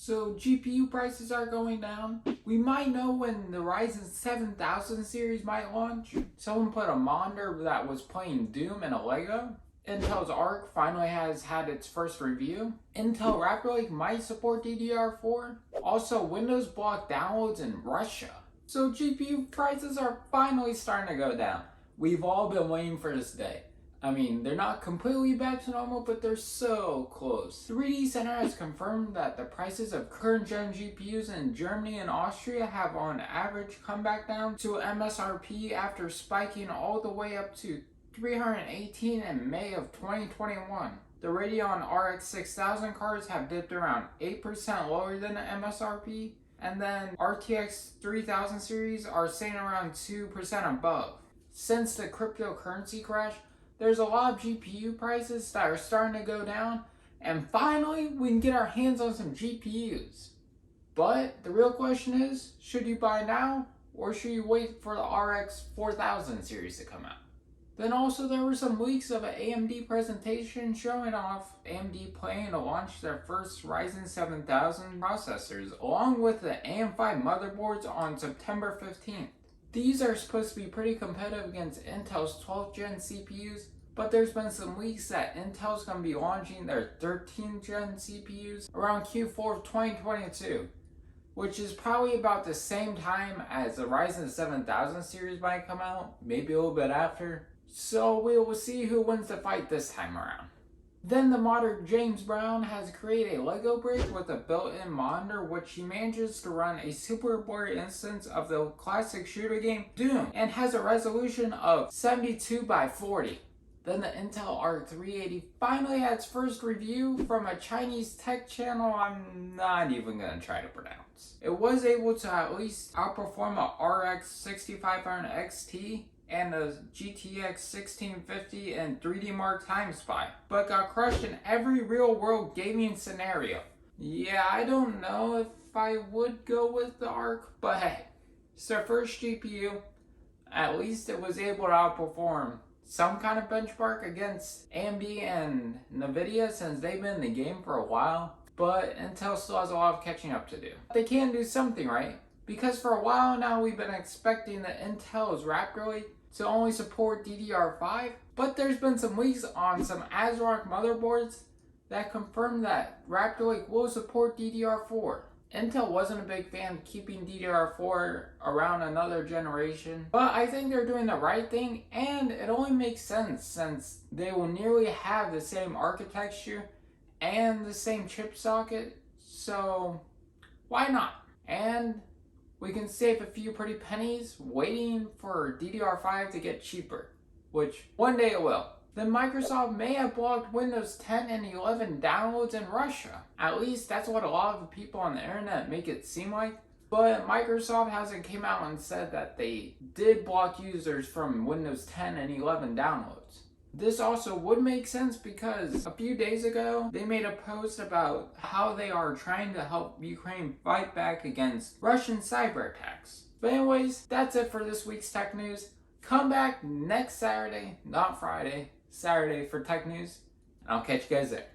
So GPU prices are going down. We might know when the Ryzen 7000 series might launch. Someone put a monitor that was playing Doom in a Lego. Intel's Arc finally has had its first review. Intel Raptor Lake might support DDR4. Also, Windows blocked downloads in Russia. So GPU prices are finally starting to go down. We've all been waiting for this day. I mean, they're not completely back to normal, but they're so close. 3D Center has confirmed that the prices of current gen GPUs in Germany and Austria have on average come back down to MSRP after spiking all the way up to $318 in May of 2021. The Radeon RX 6000 cards have dipped around 8% lower than the MSRP, and then RTX 3000 series are staying around 2% above. Since the cryptocurrency crash, there's a lot of GPU prices that are starting to go down, and finally we can get our hands on some GPUs. But the real question is, should you buy now or should you wait for the RX 4000 series to come out? Then also there were some leaks of an AMD presentation showing off AMD planning to launch their first Ryzen 7000 processors along with the AM5 motherboards on September 15th. These are supposed to be pretty competitive against Intel's 12th gen CPUs, but there's been some leaks that Intel's going to be launching their 13th gen CPUs around Q4 of 2022, which is probably about the same time as the Ryzen 7000 series might come out, maybe a little bit after. So we will see who wins the fight this time around. Then the modder James Brown has created a Lego brick with a built-in monitor which he manages to run a super blurry instance of the classic shooter game Doom and has a resolution of 72 by 40. Then the Intel Arc A380 finally had its first review from a Chinese tech channel I'm not even going to try to pronounce. It was able to at least outperform a RX 6500 XT and a GTX 1650 and 3D Mark Time Spy, but got crushed in every real-world gaming scenario. Yeah, I don't know if I would go with the Arc, but hey, it's their first GPU. At least it was able to outperform some kind of benchmark against AMD and Nvidia since they've been in the game for a while, but Intel still has a lot of catching up to do. They can do something, right? Because for a while now we've been expecting that Intel's Raptor Lake to only support DDR5, but there's been some leaks on some ASRock motherboards that confirm that Raptor Lake will support DDR4. Intel wasn't a big fan of keeping DDR4 around another generation, but I think they're doing the right thing, and it only makes sense since they will nearly have the same architecture and the same chip socket, so why not? And we can save a few pretty pennies waiting for DDR5 to get cheaper, which one day it will. Then Microsoft may have blocked Windows 10 and 11 downloads in Russia. At least that's what a lot of the people on the internet make it seem like. But Microsoft hasn't come out and said that they did block users from Windows 10 and 11 downloads. This also would make sense because a few days ago, they made a post about how they are trying to help Ukraine fight back against Russian cyber attacks. But anyways, that's it for this week's tech news. Come back next Saturday, not Friday, Saturday for tech news, and I'll catch you guys there.